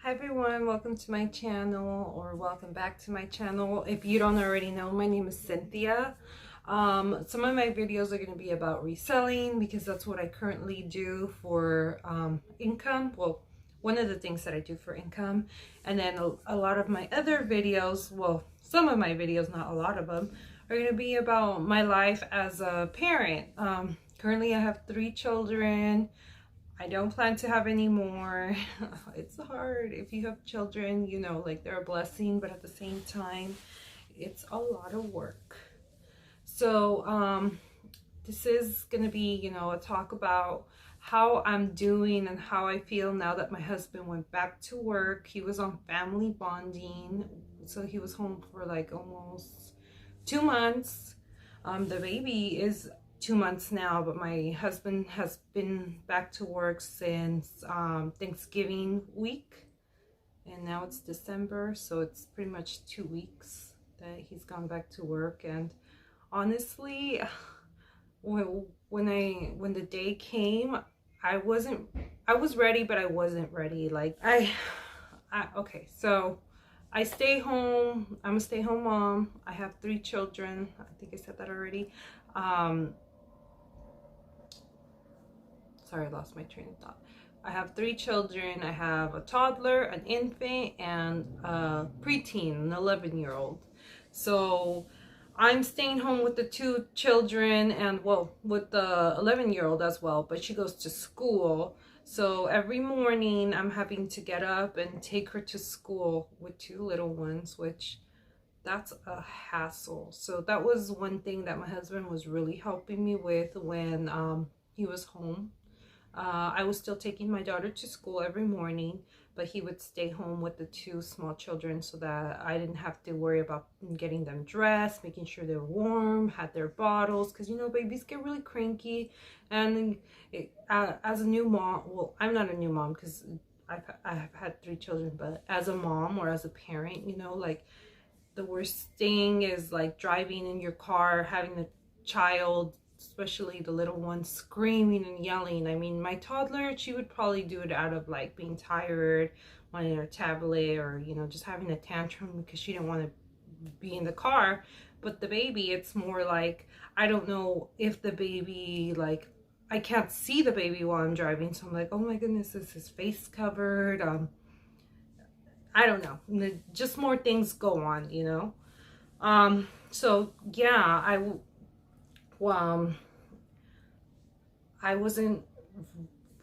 Hi everyone, welcome to my channel, or welcome back to my channel. If you don't already know, my name is Cynthia. Some of my videos are going to be about reselling because that's what I currently do for income. Well, one of the things that I do for income. And then a lot of my other videos, well, some of my videos, not a lot of them, are going to be about my life as a parent. Currently I have 3 children. I don't plan to have any more. It's hard. If you have children, you know, like they're a blessing, but at the same time, it's a lot of work. So, this is going to be, you know, a talk about how I'm doing and how I feel now that my husband went back to work. He was on family bonding, so he was home for like almost 2 months. The baby is 2 months now, but my husband has been back to work since Thanksgiving week, and now it's December, so it's pretty much 2 weeks that he's gone back to work. And honestly, when the day came, I was ready, but I wasn't ready. Like okay, so I stay home. I'm a stay-home mom. I have 3 children. I think I said that already. Sorry, I lost my train of thought. I have 3 children. I have a toddler, an infant, and a preteen, an 11-year-old. So I'm staying home with the 2 children and, well, with the 11-year-old as well, but she goes to school. So every morning I'm having to get up and take her to school with 2 little ones, which that's a hassle. So that was one thing that my husband was really helping me with when he was home. I was still taking my daughter to school every morning, but he would stay home with the 2 small children so that I didn't have to worry about getting them dressed, making sure they're warm, had their bottles, because you know babies get really cranky. And as a new mom, well, I'm not a new mom because I have had 3 children, but as a mom or as a parent, you know, like the worst thing is like driving in your car, having a child, especially the little one, screaming and yelling. I mean, my toddler, she would probably do it out of like being tired, wanting her tablet, or, you know, just having a tantrum because she didn't want to be in the car. But the baby, it's more like, I don't know if the baby, like, I can't see the baby while I'm driving. So I'm like, oh my goodness, is his face covered? I don't know. Just more things go on, you know? So yeah, I wasn't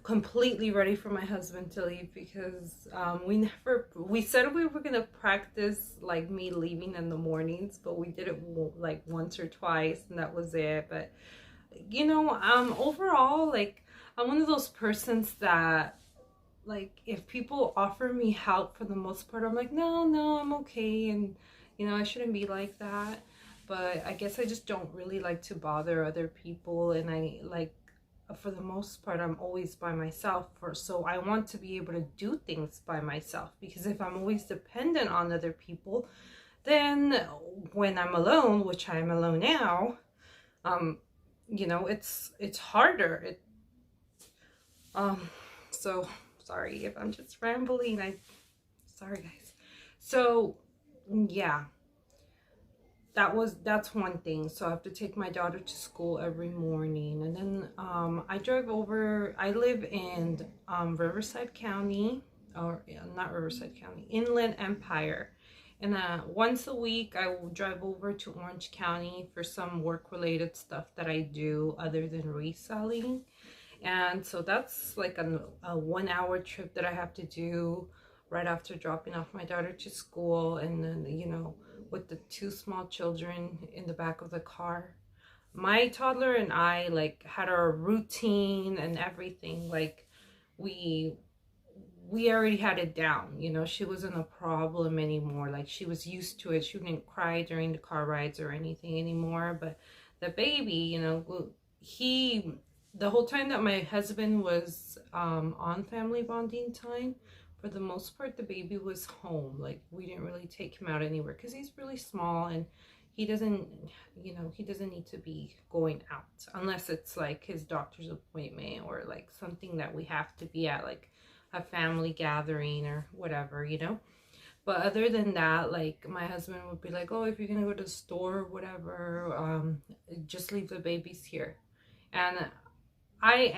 completely ready for my husband to leave because we said we were gonna practice like me leaving in the mornings, but we did it like once or twice and that was it. But you know, overall, like, I'm one of those persons that, like, if people offer me help, for the most part I'm like, no, I'm okay. And you know, I shouldn't be like that, but I guess I just don't really like to bother other people. And I like, for the most part, I'm always by myself, so I want to be able to do things by myself, because if I'm always dependent on other people, then when I'm alone, which I'm alone now, you know, it's harder. So sorry if I'm just rambling. Sorry guys. So yeah, that's one thing. So I have to take my daughter to school every morning, and then I drive over. I live in Riverside County, or not Riverside County, Inland Empire. And once a week I will drive over to Orange County for some work related stuff that I do other than reselling. And so that's like a 1-hour trip that I have to do right after dropping off my daughter to school. And then, you know, with the 2 small children in the back of the car, my toddler and I like had our routine and everything. Like we already had it down, you know. She wasn't a problem anymore. Like, she was used to it. She wouldn't cry during the car rides or anything anymore. But the baby, you know, the whole time that my husband was on family bonding time, for the most part the baby was home. Like, we didn't really take him out anywhere because he's really small and he doesn't, you know, he doesn't need to be going out unless it's like his doctor's appointment or like something that we have to be at, like a family gathering or whatever, But other than that, like my husband would be like, "Oh, if you're gonna go to the store or whatever, just leave the babies here." And I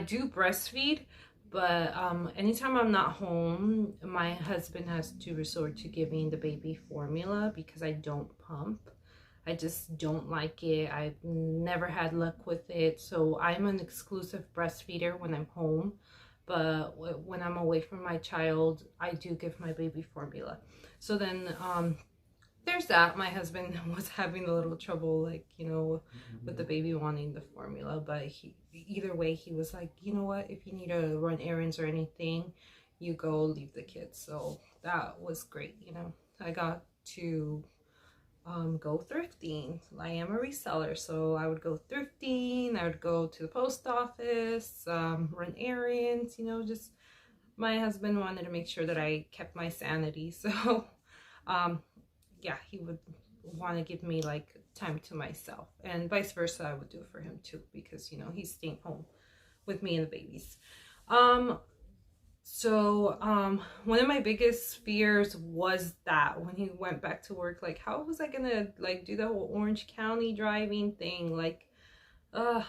do breastfeed, but anytime I'm not home, my husband has to resort to giving the baby formula because I don't pump. I just don't like it. I've never had luck with it. So I'm an exclusive breastfeeder when I'm home. But when I'm away from my child, I do give my baby formula. So then there's that. My husband was having a little trouble, like, with the baby wanting the formula. But either way, he was like, you know what? If you need to run errands or anything, you go leave the kids. So that was great. I got to go thrifting. I am a reseller, so I would go thrifting. I would go to the post office, run errands. Just my husband wanted to make sure that I kept my sanity. So yeah, he would want to give me like time to myself, and vice versa. I would do it for him too, because he's staying home with me and the babies. So one of my biggest fears was that when he went back to work, like how was I gonna like do the whole Orange County driving thing, like it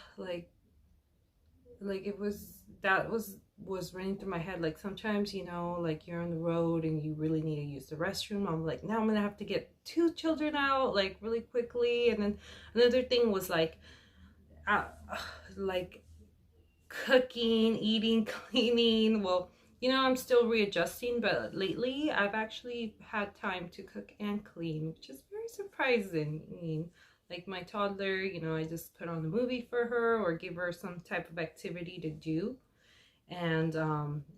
was running through my head. Like sometimes, like you're on the road and you really need to use the restroom. I'm like, now I'm gonna have to get 2 children out like really quickly. And then another thing was like cooking, eating, cleaning. Well, I'm still readjusting, but lately I've actually had time to cook and clean, which is very surprising. I mean, like my toddler, I just put on a movie for her or give her some type of activity to do. And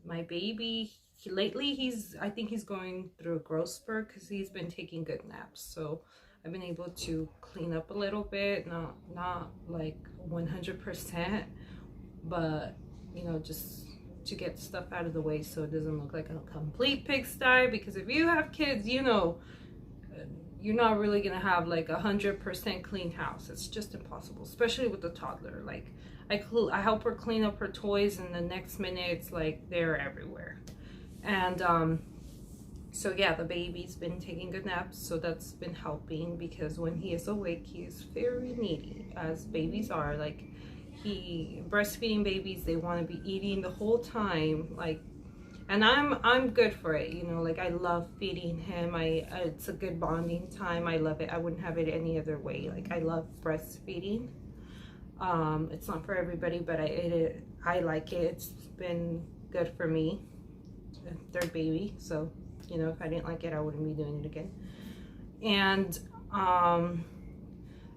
my baby, I think he's going through a growth spurt because he's been taking good naps. So I've been able to clean up a little bit, not like 100%, but just to get stuff out of the way so it doesn't look like a complete pigsty. Because if you have kids, you're not really gonna have like 100% clean house. It's just impossible, especially with the toddler. Like I help her clean up her toys, and the next minute it's like they're everywhere. And so yeah, the baby's been taking good naps, so that's been helping, because when he is awake, he's very needy, as babies are. Like breastfeeding babies, they want to be eating the whole time, like, and I'm good for it, like I love feeding him. It's a good bonding time. I love it. I wouldn't have it any other way. Like I love breastfeeding. It's not for everybody, but I like it. It's been good for me. Third baby, so if I didn't like it, I wouldn't be doing it again. And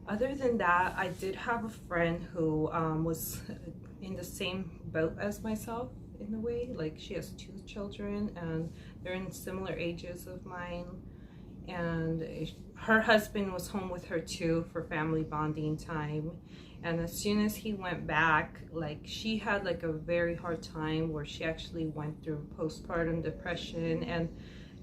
other than that, I did have a friend who was in the same boat as myself in a way. Like she has 2 children and they're in similar ages of mine, and her husband was home with her too for family bonding time. And as soon as he went back, like she had like a very hard time where she actually went through postpartum depression. And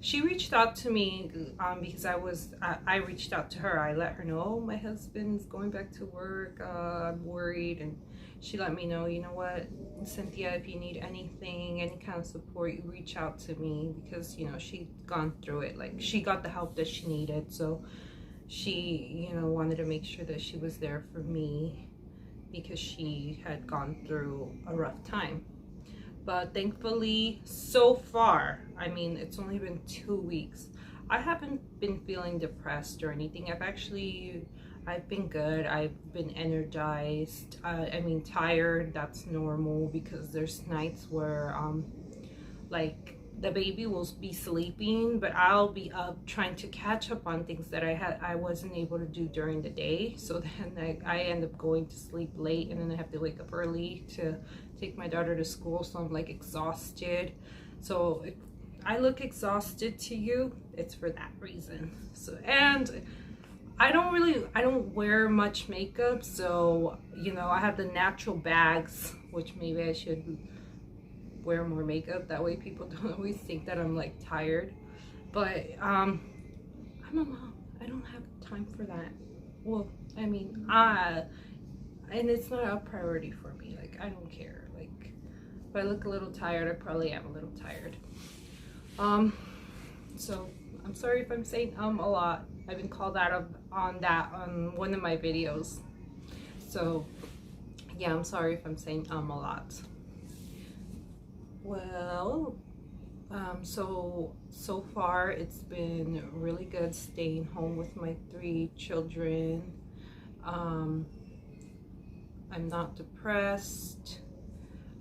she reached out to me because I reached out to her. I let her know, oh, my husband's going back to work, I'm worried. And she let me know, you know what, Cynthia, if you need anything, any kind of support, you reach out to me, because she'd gone through it. Like she got the help that she needed, so she wanted to make sure that she was there for me, because she had gone through a rough time. But thankfully, so far, I mean, it's only been 2 weeks, I haven't been feeling depressed or anything. I've been good. I've been energized. I mean, tired, that's normal, because there's nights where like the baby will be sleeping, but I'll be up trying to catch up on things that I wasn't able to do during the day. So then I end up going to sleep late, and then I have to wake up early to take my daughter to school. So I'm like exhausted. So if I look exhausted to you, it's for that reason. So, and I don't wear much makeup, so I have the natural bags, which maybe I should wear more makeup, that way people don't always think that I'm like tired. But I'm a mom, I don't have time for that. Well, I mean, and it's not a priority for me. Like I don't care. Like If I look a little tired, I probably am a little tired. So I'm sorry if I'm saying a lot. I've been called out on one of my videos. So yeah, I'm sorry if I'm saying a lot. Well, so far it's been really good staying home with my 3 children. I'm not depressed.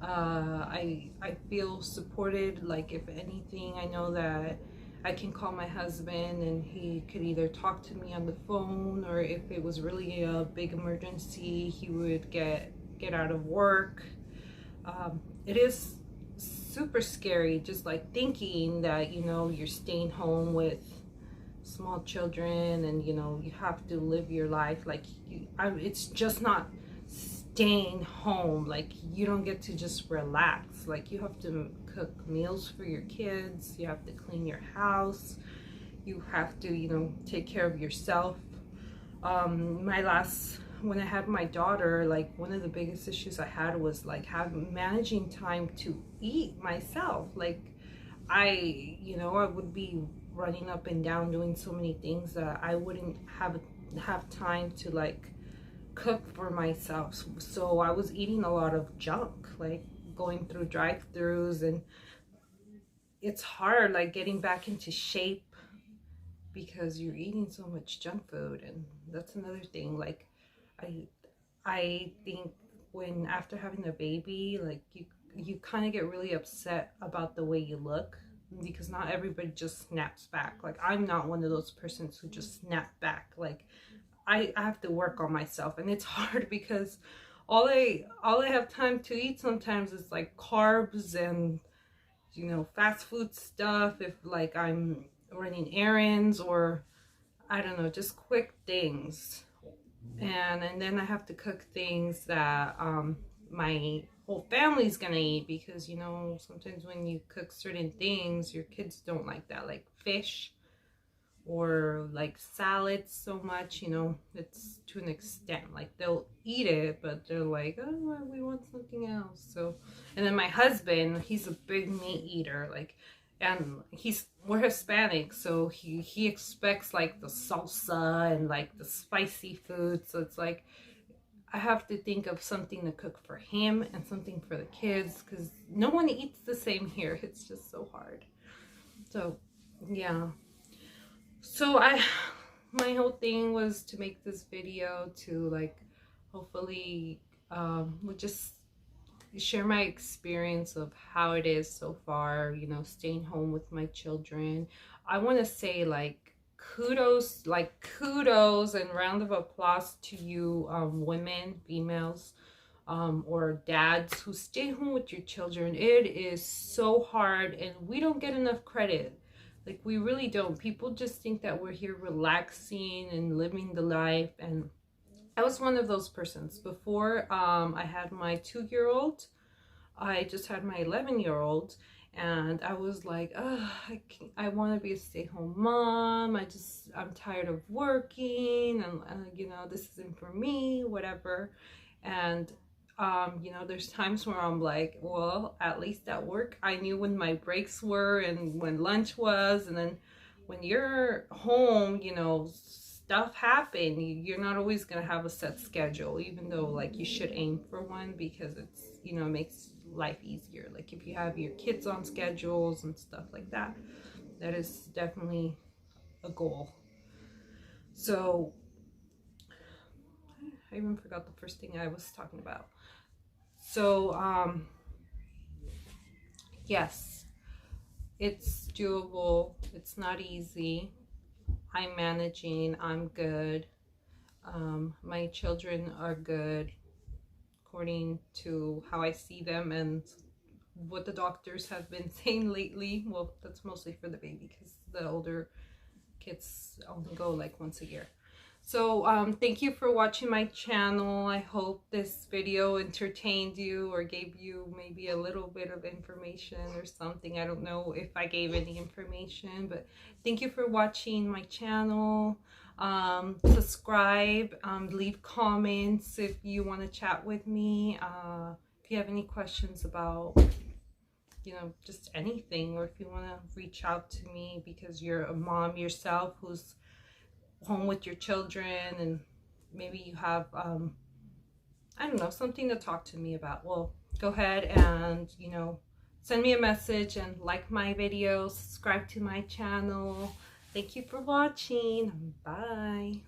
I feel supported. Like, if anything, I know that I can call my husband and he could either talk to me on the phone, or if it was really a big emergency, he would get out of work. It is super scary just like thinking that, you know, you're staying home with small children and, you know, you have to live your life like it's just not staying home. Like, you don't get to just relax. Like, you have to cook meals for your kids, you have to clean your house, you have to, you know, take care of yourself. When I had my daughter, like, one of the biggest issues I had was like managing time to eat myself. Like, I would be running up and down doing so many things that I wouldn't have time to like cook for myself. So I was eating a lot of junk, like going through drive-throughs, and it's hard like getting back into shape because you're eating so much junk food. And that's another thing. Like, I think when after having a baby, like you kind of get really upset about the way you look, because not everybody just snaps back. Like, I'm not one of those persons who just snap back. Like, I have to work on myself, and it's hard because all I have time to eat sometimes is like carbs and, you know, fast food stuff, if like I'm running errands, or I don't know, just quick things. And then I have to cook things that my whole family's gonna eat, because, you know, sometimes when you cook certain things, your kids don't like that, like fish or like salads so much, you know. It's to an extent, like they'll eat it, but they're like, oh, we want something else. So, and then my husband, he's a big meat eater, like, and we're Hispanic, so he expects like the salsa and like the spicy food. So it's like I have to think of something to cook for him and something for the kids, because no one eats the same here. It's just so hard. So yeah. So my whole thing was to make this video to like hopefully just share my experience of how it is so far, you know, staying home with my children. I want to say like kudos and round of applause to you women, females, or dads who stay home with your children. It is so hard, and we don't get enough credit. Like, we really don't. People just think that we're here relaxing and living the life, and I was one of those persons. Before I had my 2-year-old, I just had my 11-year-old, and I was like, oh, I want to be a stay-home mom. I'm tired of working, and you know, this isn't for me, whatever. And you know, there's times where I'm like, well, at least at work I knew when my breaks were and when lunch was. And then when you're home, you know, stuff happen. You're not always gonna have a set schedule, even though like you should aim for one, because it's, you know, it makes life easier. Like, if you have your kids on schedules and stuff like that, that is definitely a goal. So I even forgot the first thing I was talking about. So yes, it's doable. It's not easy. I'm managing. I'm good. My children are good according to how I see them and what the doctors have been saying lately. Well, that's mostly for the baby, because the older kids only go like once a year. So thank you for watching my channel. I hope this video entertained you or gave you maybe a little bit of information or something. I don't know if I gave any information, but thank you for watching my channel. Subscribe, leave comments if you want to chat with me. If you have any questions about, you know, just anything, or if you want to reach out to me because you're a mom yourself who's home with your children and maybe you have, I don't know, something to talk to me about, well, go ahead and, you know, send me a message and like my videos, subscribe to my channel. Thank you for watching. Bye.